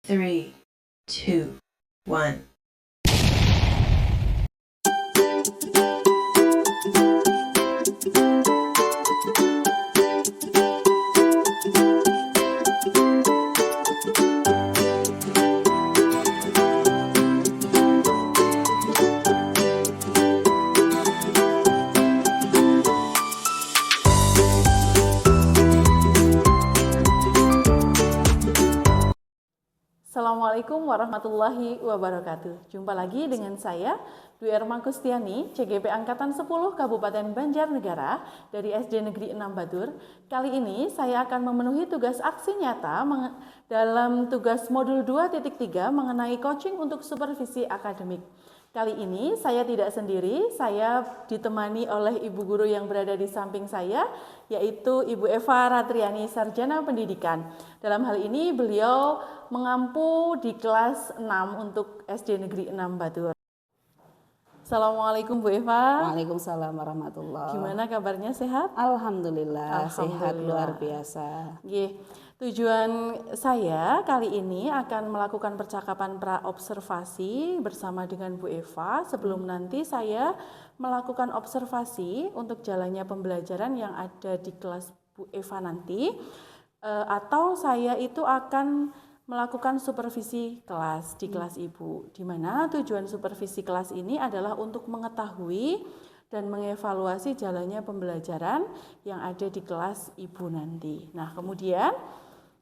3, 2, 1. Assalamualaikum warahmatullahi wabarakatuh. Jumpa lagi dengan saya, Dwi Erma Kustiani, CGP Angkatan 10 Kabupaten Banjarnegara dari SD Negeri 6 Batur. Kali ini saya akan memenuhi tugas aksi nyata dalam tugas modul 2.3 mengenai coaching untuk supervisi akademik. Kali ini saya tidak sendiri, saya ditemani oleh ibu guru yang berada di samping saya, yaitu Ibu Eva Ratriani, Sarjana Pendidikan. Dalam hal ini beliau mengampu di kelas 6 untuk SD Negeri 6 Batur. Assalamualaikum Bu Eva. Waalaikumsalam warahmatullahi. Gimana kabarnya, sehat? Alhamdulillah. Sehat luar biasa. Tujuan saya kali ini akan melakukan percakapan pra-observasi bersama dengan Bu Eva sebelum nanti saya melakukan observasi untuk jalannya pembelajaran yang ada di kelas Bu Eva nanti, atau saya itu akan melakukan supervisi kelas di kelas Ibu, di mana tujuan supervisi kelas ini adalah untuk mengetahui dan mengevaluasi jalannya pembelajaran yang ada di kelas Ibu nanti. Nah, kemudian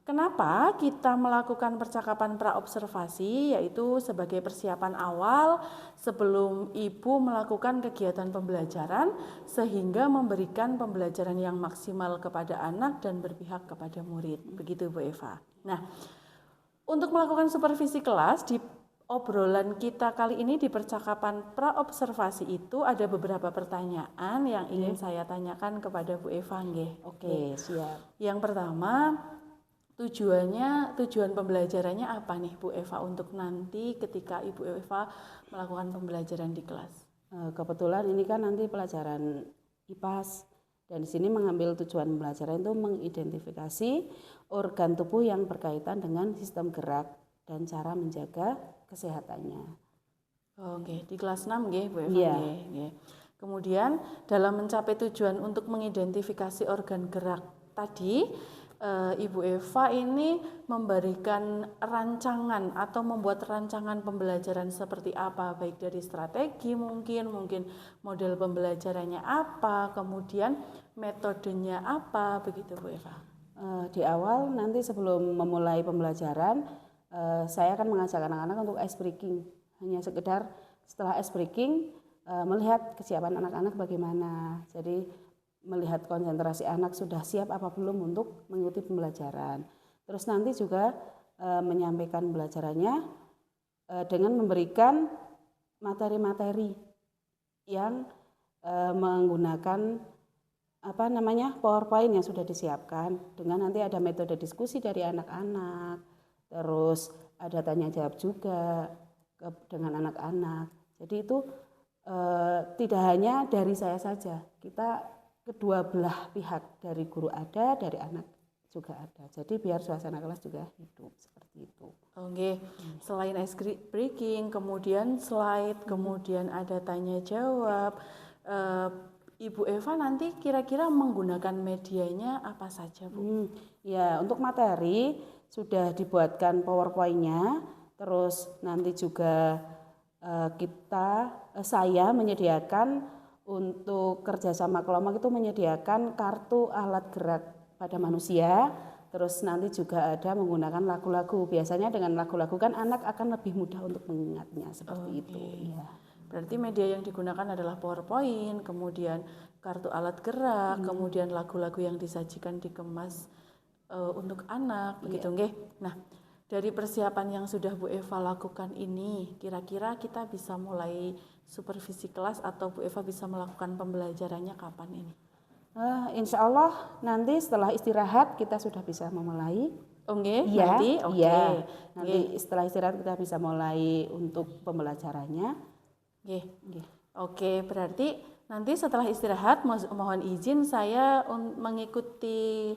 kenapa kita melakukan percakapan pra-observasi, yaitu sebagai persiapan awal sebelum Ibu melakukan kegiatan pembelajaran sehingga memberikan pembelajaran yang maksimal kepada anak dan berpihak kepada murid. Begitu Bu Eva. Nah, untuk melakukan supervisi kelas di obrolan kita kali ini di percakapan pra-observasi itu ada beberapa pertanyaan yang ingin saya tanyakan kepada Bu Eva. Oke, siap. Yang pertama, tujuan pembelajarannya apa nih Bu Eva untuk nanti ketika Ibu Eva melakukan pembelajaran di kelas? Kebetulan ini kan nanti pelajaran IPAS dan di sini mengambil tujuan pembelajaran itu mengidentifikasi organ tubuh yang berkaitan dengan sistem gerak dan cara menjaga kesehatannya. Oke, di kelas 6 Bu Eva. Iya. Kemudian dalam mencapai tujuan untuk mengidentifikasi organ gerak tadi, Ibu Eva ini memberikan rancangan atau membuat rancangan pembelajaran seperti apa, baik dari strategi mungkin model pembelajarannya apa, kemudian metodenya apa, begitu Bu Eva. Di awal nanti sebelum memulai pembelajaran, saya akan mengajak anak-anak untuk ice breaking. Hanya sekedar setelah ice breaking melihat kesiapan anak-anak bagaimana. Jadi melihat konsentrasi anak sudah siap apa belum untuk mengikuti pembelajaran. Terus nanti juga menyampaikan pembelajarannya dengan memberikan materi-materi yang menggunakan PowerPoint yang sudah disiapkan, dengan nanti ada metode diskusi dari anak-anak, terus ada tanya jawab juga dengan anak-anak. Jadi itu tidak hanya dari saya saja, kita kedua belah pihak, dari guru ada, dari anak juga ada. Jadi biar suasana kelas juga hidup seperti itu. Oke, selain ice breaking, kemudian slide, kemudian ada tanya jawab. Ibu Eva nanti kira-kira menggunakan medianya apa saja, Bu? Ya, untuk materi sudah dibuatkan PowerPoint-nya, terus nanti juga saya menyediakan untuk kerjasama kelompok itu menyediakan kartu alat gerak pada manusia, terus nanti juga ada menggunakan lagu-lagu. Biasanya dengan lagu-lagu kan anak akan lebih mudah untuk mengingatnya seperti itu. Ya. Berarti media yang digunakan adalah PowerPoint, kemudian kartu alat gerak, kemudian lagu-lagu yang disajikan dikemas untuk anak, begitu nggih. Nah, dari persiapan yang sudah Bu Eva lakukan ini, kira-kira kita bisa mulai supervisi kelas atau Bu Eva bisa melakukan pembelajarannya kapan ini? Insya Allah nanti setelah istirahat kita sudah bisa memulai. Nanti setelah istirahat kita bisa mulai untuk pembelajarannya. Oke, berarti nanti setelah istirahat mohon izin saya mengikuti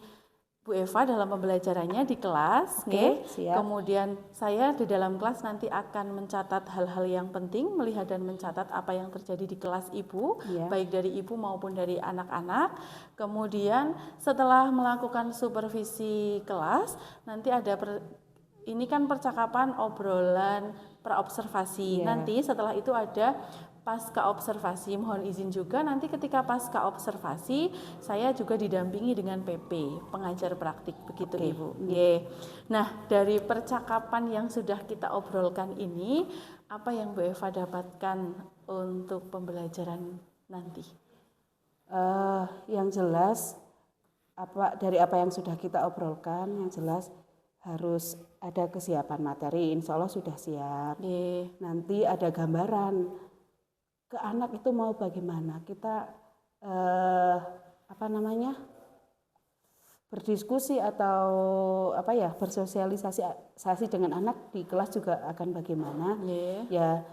Bu Bu Eva dalam pembelajarannya di kelas, Oke, nggih. siap. Kemudian saya di dalam kelas nanti akan mencatat hal-hal yang penting, melihat dan mencatat apa yang terjadi di kelas Ibu, Iya. baik dari Ibu maupun dari anak-anak. Kemudian setelah melakukan supervisi kelas, nanti ada ini kan percakapan, obrolan, praobservasi. Iya. Nanti setelah itu ada pasca observasi. Mohon izin juga nanti ketika pasca observasi saya juga didampingi dengan PP, pengajar praktik, begitu Ibu. Nggih. Nah, dari percakapan yang sudah kita obrolkan ini, apa yang Bu Eva dapatkan untuk pembelajaran nanti? Yang jelas dari apa yang sudah kita obrolkan, yang jelas harus ada kesiapan materi, insya Allah sudah siap. Nggih. Nanti ada gambaran ke anak itu mau bagaimana. Kita berdiskusi atau bersosialisasi dengan anak di kelas juga akan bagaimana. Nggih. Ya,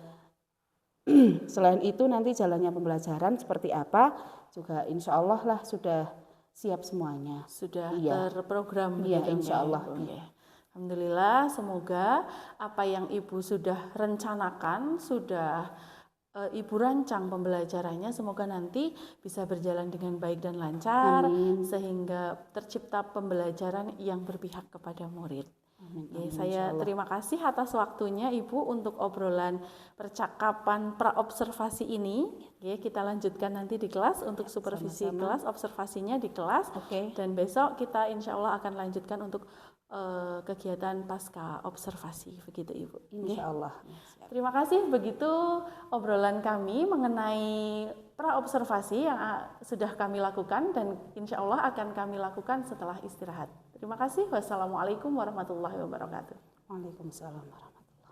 selain itu nanti jalannya pembelajaran seperti apa juga insya Allah lah sudah siap semuanya. Sudah Iya. terprogram Iya, begitu, insya nggih, Allah. Ibu, nggih. Alhamdulillah, semoga apa yang Ibu sudah rencanakan, sudah Ibu rancang pembelajarannya, semoga nanti bisa berjalan dengan baik dan lancar. Amin. Sehingga tercipta pembelajaran yang berpihak kepada murid. Amin, Oke, amin, saya insyaallah. terima kasih atas waktunya Ibu untuk obrolan percakapan praobservasi ini. Oke, kita lanjutkan nanti di kelas untuk supervisi sama-sama. kelas, observasinya di kelas. Oke. Dan besok kita insya Allah akan lanjutkan untuk kegiatan pasca observasi, begitu Ibu. Oke. Insya Allah. Terima kasih, begitu obrolan kami mengenai praobservasi yang sudah kami lakukan dan insya Allah akan kami lakukan setelah istirahat. Terima kasih. Wassalamualaikum warahmatullahi wabarakatuh. Waalaikumsalam warahmatullahi.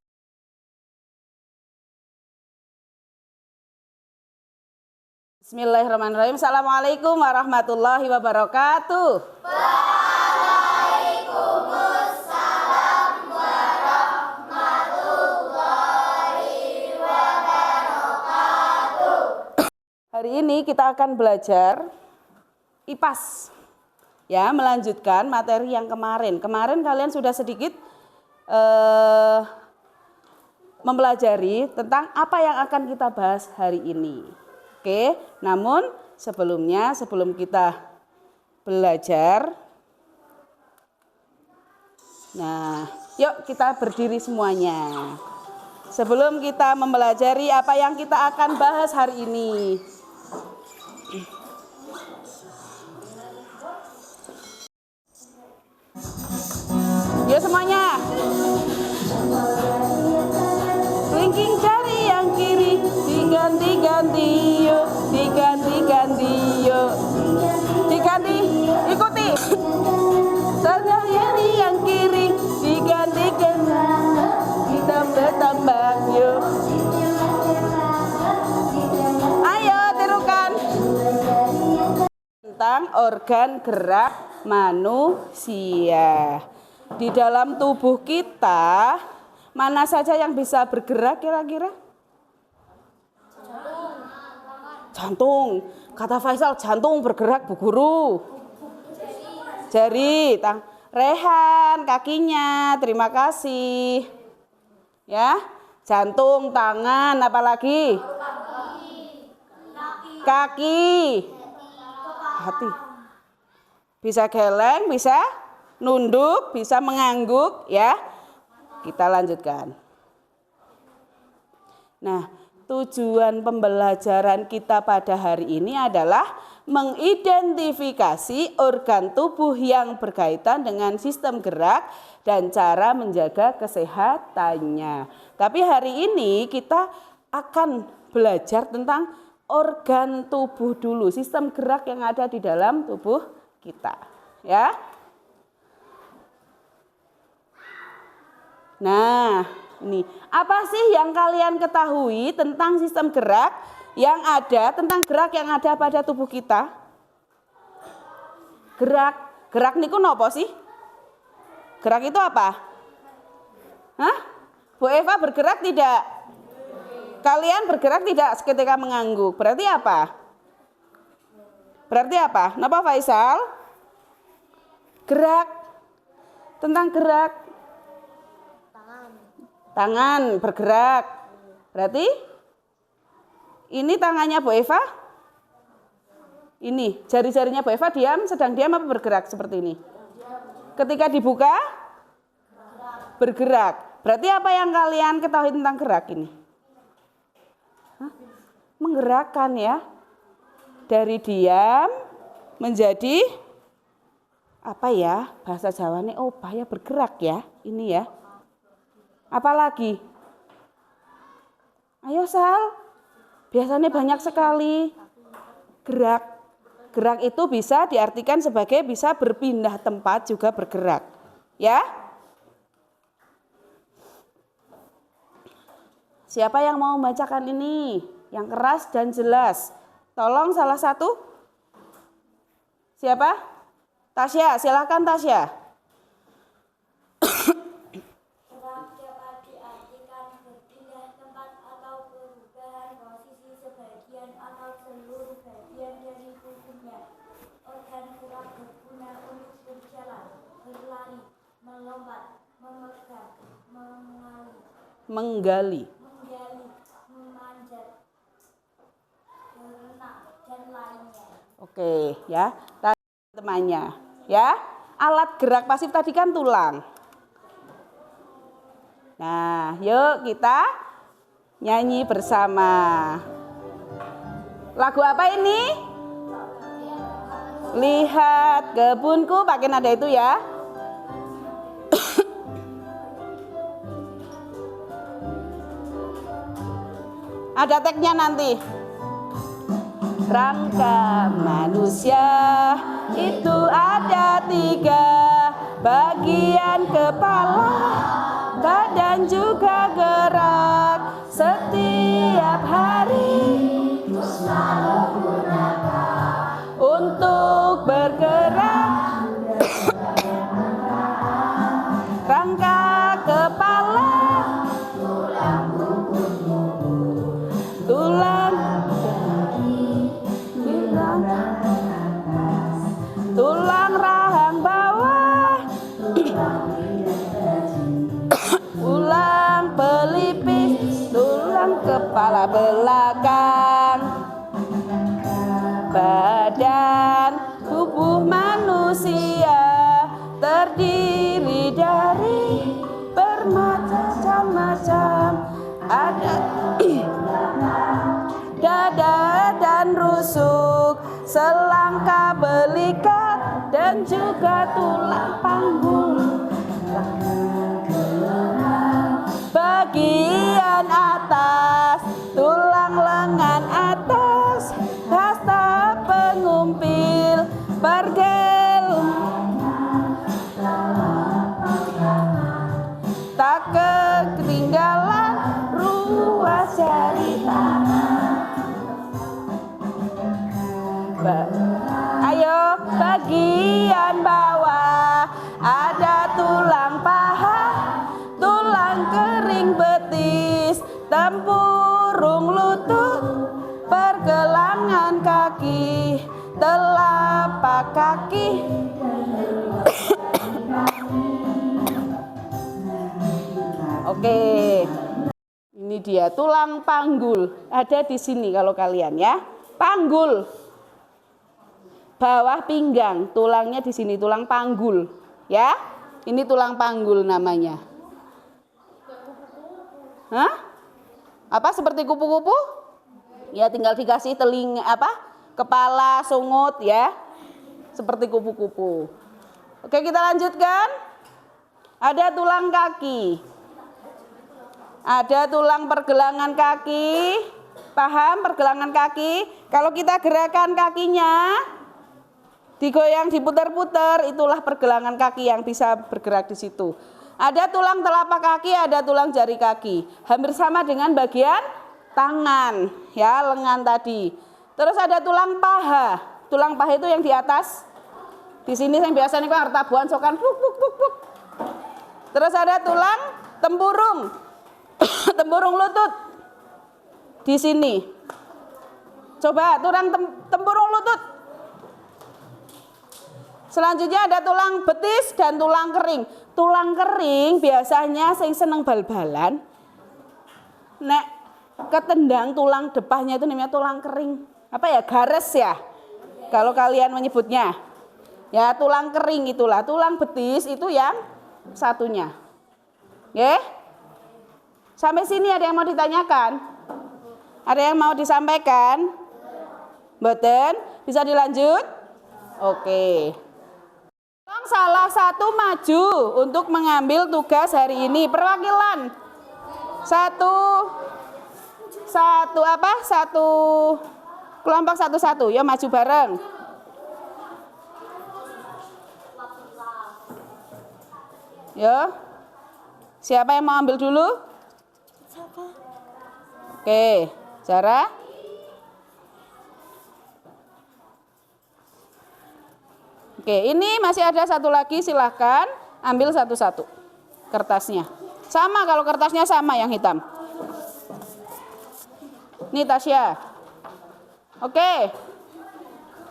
Bismillahirrahmanirrahim. Assalamualaikum warahmatullahi wabarakatuh. Hari ini kita akan belajar IPAS. Ya, melanjutkan materi yang kemarin. Kemarin kalian sudah sedikit mempelajari tentang apa yang akan kita bahas hari ini. Oke, namun sebelum kita belajar, nah, yuk kita berdiri semuanya. Sebelum kita mempelajari apa yang kita akan bahas hari ini. Yuk semuanya. Kelingking jari yang kiri diganti-ganti yuk, diganti-ganti yuk. Diganti, ikuti. Sebelah jari yang kiri diganti-ganti. Kita bertambah yuk. Ayo tirukan. Tentang organ gerak manusia. Di dalam tubuh kita, mana saja yang bisa bergerak kira-kira? Jantung. Kata Faisal, jantung bergerak, Bu Guru. Jari, Rehan, kakinya, terima kasih. Ya, jantung, tangan, apalagi? Kaki. Hati. Bisa geleng, bisa nunduk, bisa mengangguk, ya. Kita lanjutkan. Nah, tujuan pembelajaran kita pada hari ini adalah mengidentifikasi organ tubuh yang berkaitan dengan sistem gerak dan cara menjaga kesehatannya. Tapi hari ini kita akan belajar tentang organ tubuh dulu, sistem gerak yang ada di dalam tubuh kita, ya. Nah, ini apa sih yang kalian ketahui tentang sistem gerak yang ada, tentang gerak yang ada pada tubuh kita? Gerak niku nopo sih? Gerak itu apa? Hah? Bu Eva bergerak tidak? Kalian bergerak tidak ketika mengangguk? Berarti apa? Berarti apa? Napa Faisal? Gerak. Tentang gerak. Tangan bergerak. Berarti ini tangannya Bu Eva. Ini jari-jarinya Bu Eva diam, sedang diam apa bergerak seperti ini? Ketika dibuka bergerak. Berarti apa yang kalian ketahui tentang gerak ini? Menggerakkan ya. Dari diam menjadi apa ya? Bahasa Jawanya obah ya, bergerak ya. Ini ya. Apalagi? Ayo Sal. Biasanya banyak sekali gerak. Gerak itu bisa diartikan sebagai bisa berpindah tempat juga bergerak. Ya? Siapa yang mau membacakan ini? Yang keras dan jelas. Tolong salah satu. Siapa? Tasya, silakan Tasya. Gerak dapat diartikan berpindah tempat atau perubahan posisi sebagian atau seluruh bagian dari tubuhnya. Organ gerak berguna untuk berjalan, berlari, melompat, memegang, Menggali. memanjat, berenang, dan lainnya. Oke, ya. Temannya, ya. Alat gerak pasif tadi kan tulang. Nah, yuk kita nyanyi bersama. Lagu apa ini? Lihat kebunku, pakai nada itu ya. Ada tagnya nanti. Rangka manusia itu ada 3, bagian kepala, badan juga gerak. Setiap hari untuk bergerak. Rangka kepala, tulang, tulang rahang bawah, tulang pelipis, tulang kepala belakang, badan tubuh manusia terdiri dari bermacam-macam, ada dada dan rusuk, selangka belikat, dan juga tulang panggul. Bagian atas, tulang lengan atas, hasta pengumpil, pergel, tak ketinggalan ruas jari tangan. Ayo, bagian bawah ada tulang paha, tulang kering betis, tempurung lutut, pergelangan kaki, telapak kaki. Oke, ini dia tulang panggul. Ada di sini kalau kalian ya, panggul. Bawah pinggang, tulangnya di sini, tulang panggul, ya. Ini tulang panggul namanya. Hah? Apa seperti kupu-kupu? Ya, tinggal dikasih telinga apa? Kepala, sungut ya. Seperti kupu-kupu. Oke, kita lanjutkan. Ada tulang kaki. Ada tulang pergelangan kaki. Paham pergelangan kaki? Kalau kita gerakan kakinya, digoyang, diputar-putar, itulah pergelangan kaki yang bisa bergerak di situ. Ada tulang telapak kaki, ada tulang jari kaki. Hampir sama dengan bagian tangan, ya, lengan tadi. Terus ada tulang paha. Tulang paha itu yang di atas. Di sini yang biasanya kan hartabuan sokan puk puk puk puk. Terus ada tulang tempurung. Tempurung lutut. Di sini. Coba tulang tempurung lutut. Selanjutnya ada tulang betis dan tulang kering. Tulang kering biasanya sing seneng bal-balan. Nek ketendang tulang depannya itu namanya tulang kering. Apa ya? Gares ya. Kalau kalian menyebutnya. Ya, tulang kering itulah. Tulang betis itu yang satunya. Oke? Sampai sini ada yang mau ditanyakan? Ada yang mau disampaikan? Mboten? Bisa dilanjut? Oke. Tolong salah satu maju untuk mengambil tugas hari ini. Perwakilan. Satu kelompok satu-satu. Ya maju bareng. Ya. Siapa yang mau ambil dulu? Oke, Zara. Oke, ini masih ada satu lagi, silahkan ambil satu-satu kertasnya. Sama kalau kertasnya sama yang hitam. Ini Tasya. Oke,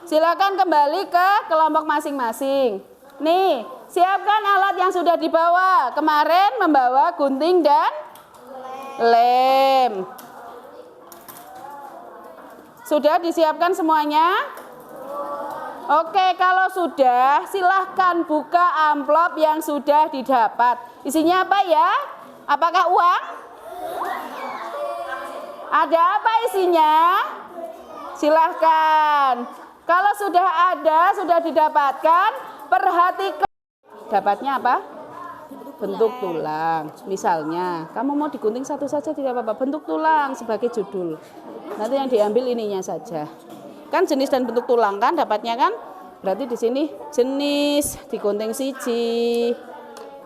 silakan kembali ke kelompok masing-masing. Nih, siapkan alat yang sudah dibawa. Kemarin membawa gunting dan lem. Sudah disiapkan semuanya? Oke, kalau sudah silahkan buka amplop yang sudah didapat. Isinya apa ya? Apakah uang? Ada apa isinya? Silahkan. Kalau sudah ada, sudah didapatkan, perhatikan. Dapatnya apa? Bentuk tulang. Misalnya, kamu mau digunting satu saja tidak apa-apa. Bentuk tulang sebagai judul. Nanti yang diambil ininya saja. Kan jenis dan bentuk tulang kan dapatnya kan? Berarti di sini jenis digunting siji.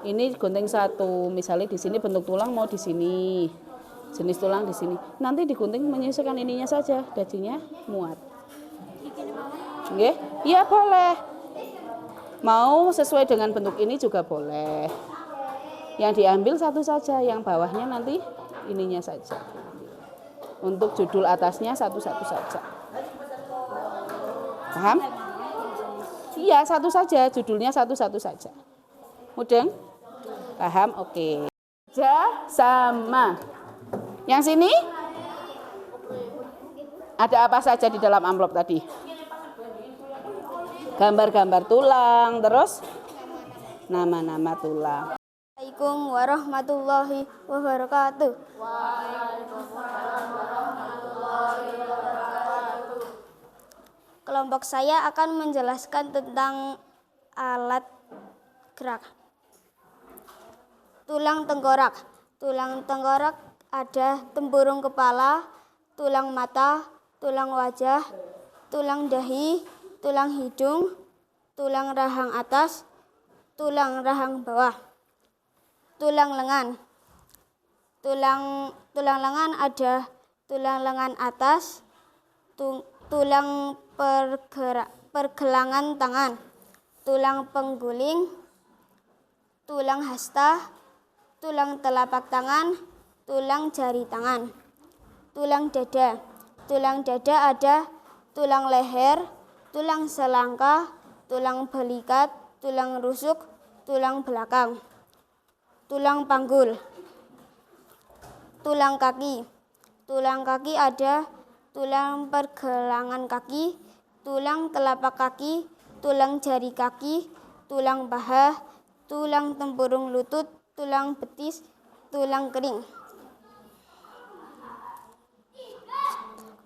Ini gunting satu. Misalnya di sini bentuk tulang mau di sini. Jenis tulang di sini. Nanti digunting menyesuaikan ininya saja, dagingnya muat. Nggih? Iya boleh. Mau sesuai dengan bentuk ini juga boleh. Yang diambil satu saja, yang bawahnya nanti ininya saja. Untuk judul atasnya satu-satu saja. Paham? Iya, satu saja, judulnya satu-satu saja. Mudeng? Paham? Oke. Sama. Yang sini? Ada apa saja di dalam amplop tadi? Gambar-gambar tulang, terus nama-nama tulang. Assalamualaikum warahmatullahi wabarakatuh. Kelompok saya akan menjelaskan tentang alat gerak. Tulang tengkorak. Tulang tengkorak ada tempurung kepala, tulang mata, tulang wajah, tulang dahi, tulang hidung, tulang rahang atas, tulang rahang bawah. Tulang lengan. Tulang lengan ada tulang lengan atas, tulang pergelangan tangan, tulang pengguling, tulang hasta, tulang telapak tangan, tulang jari tangan. Tulang dada. Tulang dada ada tulang leher, tulang selangka, tulang belikat, tulang rusuk, tulang belakang. Tulang panggul. Tulang kaki. Tulang kaki ada tulang pergelangan kaki, tulang telapak kaki, tulang jari kaki, tulang paha, tulang tempurung lutut, tulang betis, tulang kering.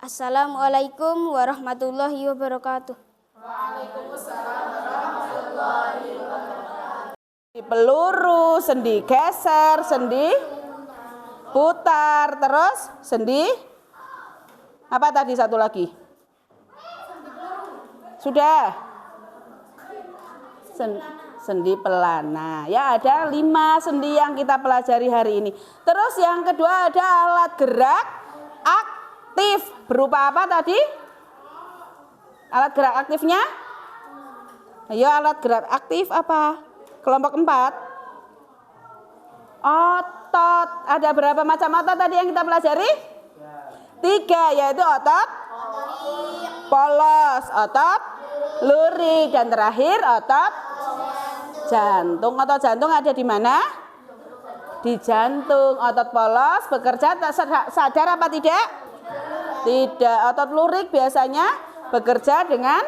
Assalamualaikum warahmatullahi wabarakatuh. Waalaikumsalam warahmatullahi wabarakatuh. Peluru, sendi geser, sendi putar, terus sendi apa tadi satu lagi? Sudah. Sendi pelana. Ya ada 5 sendi yang kita pelajari hari ini. Terus yang kedua ada alat gerak aktif. Berupa apa tadi? Alat gerak aktifnya? Ayo alat gerak aktif apa? Kelompok 4. Otot. Ada berapa macam otot tadi yang kita pelajari? 3, yaitu otot polos, otot lurik. Dan terakhir otot jantung. Otot jantung ada di mana? Di jantung. Otot polos bekerja sadar apa tidak? Tidak. Otot lurik biasanya bekerja dengan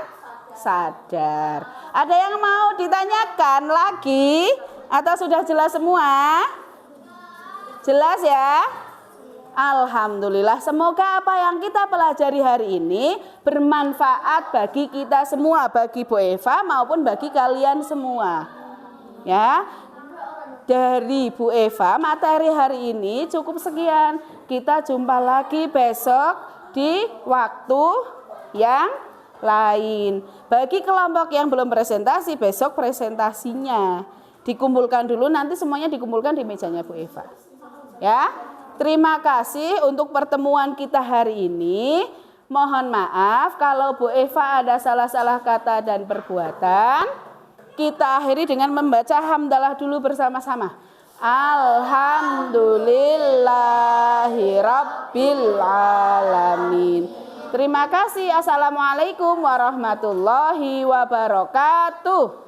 sadar. Ada yang mau ditanyakan lagi atau sudah jelas semua? Jelas ya? Alhamdulillah, semoga apa yang kita pelajari hari ini bermanfaat bagi kita semua, bagi Bu Eva maupun bagi kalian semua. Ya. Dari Bu Eva, materi hari ini cukup sekian. Kita jumpa lagi besok di waktu yang lain. Bagi kelompok yang belum presentasi, besok presentasinya dikumpulkan dulu, nanti semuanya dikumpulkan di mejanya Bu Eva. Ya. Terima kasih untuk pertemuan kita hari ini. Mohon maaf kalau Bu Eva ada salah-salah kata dan perbuatan. Kita akhiri dengan membaca hamdalah dulu bersama-sama. Alhamdulillahirabbil alamin. Terima kasih. Assalamualaikum warahmatullahi wabarakatuh.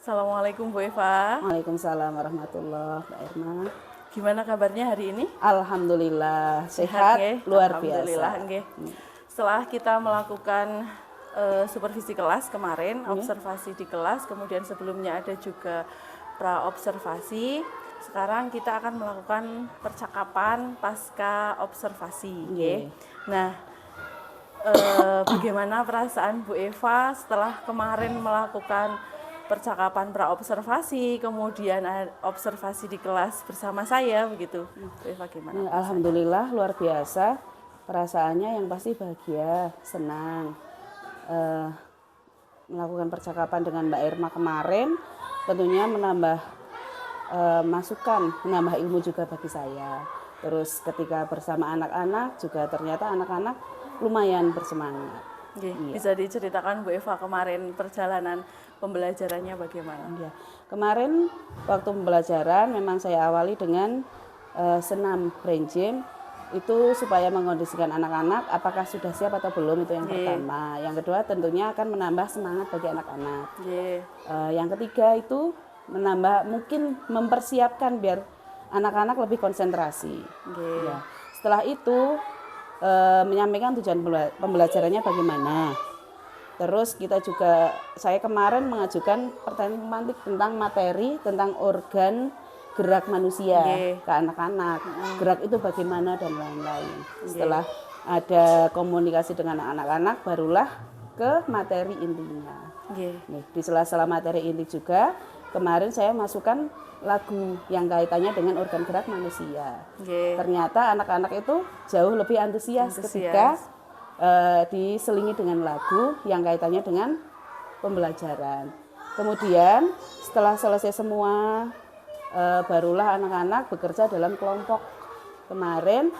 Assalamualaikum Bu Eva. Waalaikumsalam warahmatullahi wabarakatuh. Mbak Irma. Gimana kabarnya hari ini? Alhamdulillah sehat nggih? luar Alhamdulillah, biasa. nggih. Setelah kita melakukan supervisi kelas kemarin, observasi di kelas, kemudian sebelumnya ada juga pra-observasi. Sekarang kita akan melakukan percakapan pasca observasi. nggih. Nah, bagaimana perasaan Bu Eva setelah kemarin melakukan percakapan pra-observasi, kemudian observasi di kelas bersama saya begitu. Bu Eva gimana? Alhamdulillah luar biasa. Perasaannya yang pasti bahagia, senang. Melakukan percakapan dengan Mbak Irma kemarin tentunya menambah masukan, menambah ilmu juga bagi saya. Terus ketika bersama anak-anak juga ternyata anak-anak lumayan bersemangat. Iya. Iya. Bisa diceritakan Bu Eva kemarin perjalanan pembelajarannya bagaimana? Ya. Kemarin waktu pembelajaran memang saya awali dengan senam brain gym itu supaya mengondisikan anak-anak apakah sudah siap atau belum, itu yang pertama. Yang kedua tentunya akan menambah semangat bagi anak-anak. Yang ketiga itu menambah mungkin mempersiapkan biar anak-anak lebih konsentrasi. Ya. Setelah itu menyampaikan tujuan pembelajarannya bagaimana. Terus kita juga, saya kemarin mengajukan pertanyaan pemantik tentang materi, tentang organ gerak manusia ke anak-anak. Gerak itu bagaimana dan lain-lain. Setelah ada komunikasi dengan anak-anak, barulah ke materi intinya. Nih, di sela-sela materi inti juga, kemarin saya masukkan lagu yang kaitannya dengan organ gerak manusia. Ternyata anak-anak itu jauh lebih antusias ketika diselingi dengan lagu yang kaitannya dengan pembelajaran. Kemudian setelah selesai semua, barulah anak-anak bekerja dalam kelompok. Kemarin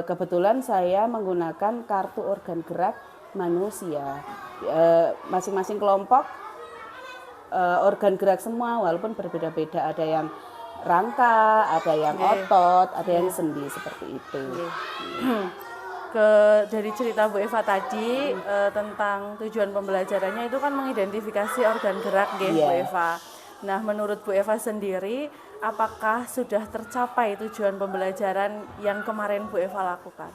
kebetulan saya menggunakan kartu organ gerak manusia. Masing-masing kelompok organ gerak semua walaupun berbeda-beda, ada yang rangka, ada yang otot, ada yang sendi, seperti itu. Dari cerita Bu Eva tadi tentang tujuan pembelajarannya itu kan mengidentifikasi organ gerak Bu Eva. Nah, menurut Bu Eva sendiri, apakah sudah tercapai tujuan pembelajaran yang kemarin Bu Eva lakukan?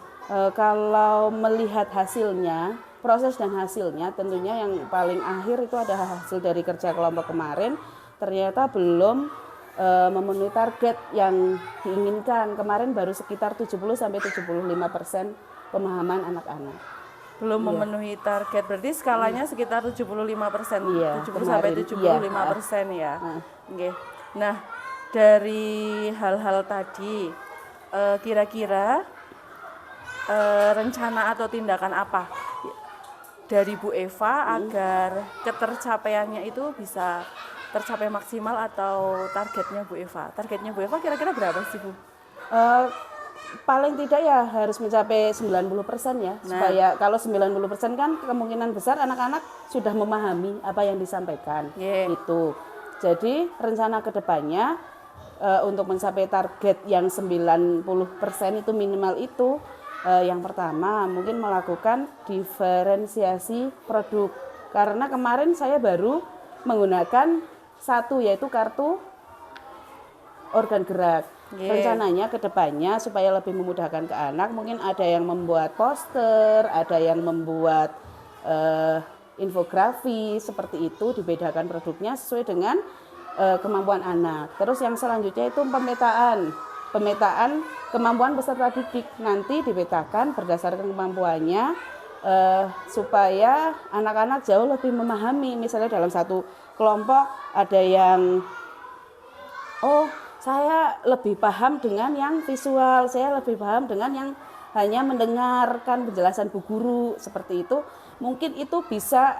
Kalau melihat hasilnya, proses dan hasilnya, tentunya yang paling akhir itu ada hasil dari kerja kelompok kemarin, ternyata belum memenuhi target yang diinginkan. Kemarin baru sekitar 70-75% pemahaman anak-anak. Belum memenuhi target, berarti skalanya sekitar 75%, 70-75% ya. Nah, dari hal-hal tadi, kira-kira rencana atau tindakan apa dari Bu Eva agar ketercapaiannya itu bisa tercapai maksimal atau targetnya Bu Eva? Targetnya Bu Eva kira-kira berapa sih Bu? paling tidak ya harus mencapai 90% ya. Supaya kalau 90% kan kemungkinan besar anak-anak sudah memahami apa yang disampaikan. Itu. Jadi rencana kedepannya untuk mencapai target yang 90% itu minimal itu, yang pertama mungkin melakukan diferensiasi produk. Karena kemarin saya baru menggunakan satu, yaitu kartu organ gerak. Rencananya ke depannya supaya lebih memudahkan ke anak, mungkin ada yang membuat poster, ada yang membuat infografi seperti itu, dibedakan produknya sesuai dengan kemampuan anak. Terus yang selanjutnya itu pemetaan kemampuan peserta didik, nanti dipetakan berdasarkan kemampuannya supaya anak-anak jauh lebih memahami. Misalnya dalam satu kelompok ada yang saya lebih paham dengan yang visual, saya lebih paham dengan yang hanya mendengarkan penjelasan bu guru, seperti itu. Mungkin itu bisa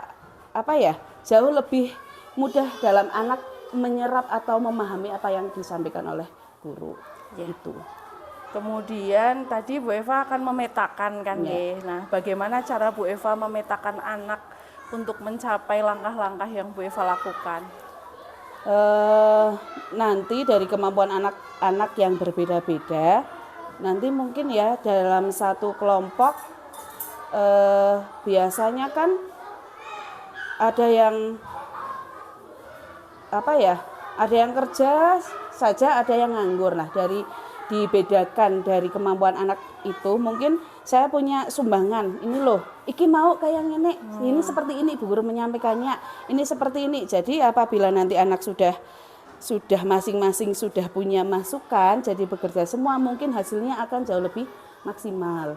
jauh lebih mudah dalam anak menyerap atau memahami apa yang disampaikan oleh guru. Itu. Kemudian tadi Bu Eva akan memetakan kan Nah, bagaimana cara Bu Eva memetakan anak untuk mencapai langkah-langkah yang Bu Eva lakukan? Nanti dari kemampuan anak-anak yang berbeda-beda, nanti mungkin ya dalam satu kelompok biasanya kan ada yang ada yang kerja saja, ada yang nganggur. Nah, dibedakan dari kemampuan anak itu, mungkin saya punya sumbangan, ini loh, iki mau kayak nenek, ini seperti ini, Bu Guru menyampaikannya, ini seperti ini. Jadi apabila nanti anak sudah masing-masing sudah punya masukan, jadi bekerja semua, mungkin hasilnya akan jauh lebih maksimal.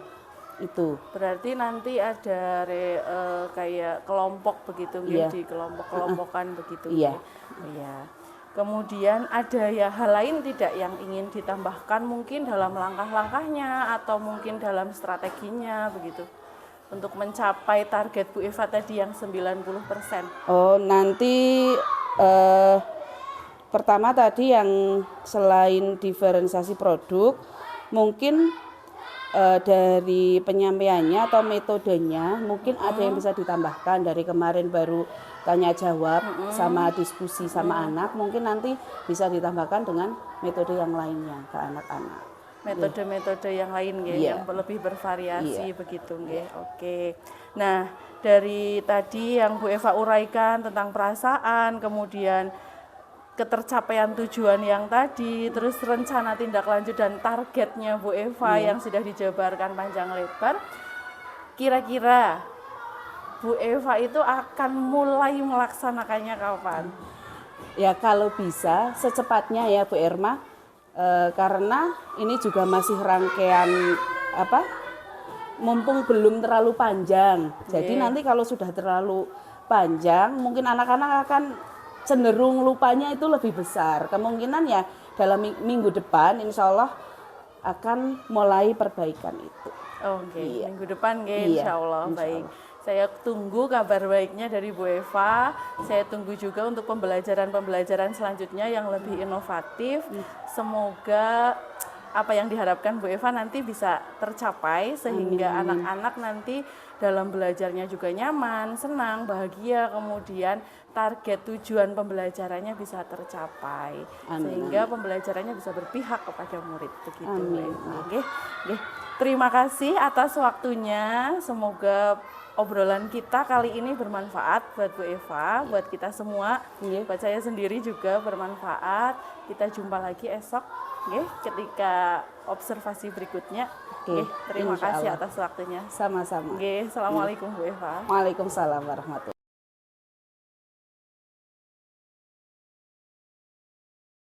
Itu. Berarti nanti ada kayak kelompok begitu, di kelompok-kelompokan begitu. Iya. Kemudian ada ya hal lain tidak yang ingin ditambahkan mungkin dalam langkah-langkahnya atau mungkin dalam strateginya begitu untuk mencapai target Bu Eva tadi yang 90%? Nanti pertama tadi yang selain diferensiasi produk, mungkin dari penyampaiannya atau metodenya mungkin ada yang bisa ditambahkan. Dari kemarin baru tanya jawab sama diskusi sama anak, mungkin nanti bisa ditambahkan dengan metode yang lainnya ke anak-anak. Metode-metode yang lain yang lebih bervariasi begitu Oke. Nah, dari tadi yang Bu Eva uraikan tentang perasaan, kemudian ketercapaian tujuan yang tadi, terus rencana tindak lanjut dan targetnya Bu Eva yang sudah dijabarkan panjang lebar. Kira-kira Bu Eva itu akan mulai melaksanakannya kapan? Ya kalau bisa secepatnya ya Bu Irma, karena ini juga masih rangkaian mumpung belum terlalu panjang. Jadi nanti kalau sudah terlalu panjang, mungkin anak-anak akan cenderung lupanya itu lebih besar. Kemungkinan ya dalam minggu depan insya Allah akan mulai perbaikan itu. Minggu depan insya Allah. Baik. Saya tunggu kabar baiknya dari Bu Eva. Saya tunggu juga untuk pembelajaran selanjutnya yang lebih inovatif. Semoga apa yang diharapkan Bu Eva nanti bisa tercapai sehingga anak-anak nanti dalam belajarnya juga nyaman, senang, bahagia, kemudian target tujuan pembelajarannya bisa tercapai sehingga pembelajarannya bisa berpihak kepada murid begitu. Terima kasih atas waktunya. Semoga obrolan kita kali ini bermanfaat buat Bu Eva, buat kita semua, buat saya sendiri juga bermanfaat. Kita jumpa lagi esok ketika observasi berikutnya. Terima kasih atas waktunya. Sama-sama. Assalamualaikum Bu Eva. Waalaikumsalam warahmatullahi wabarakatuh.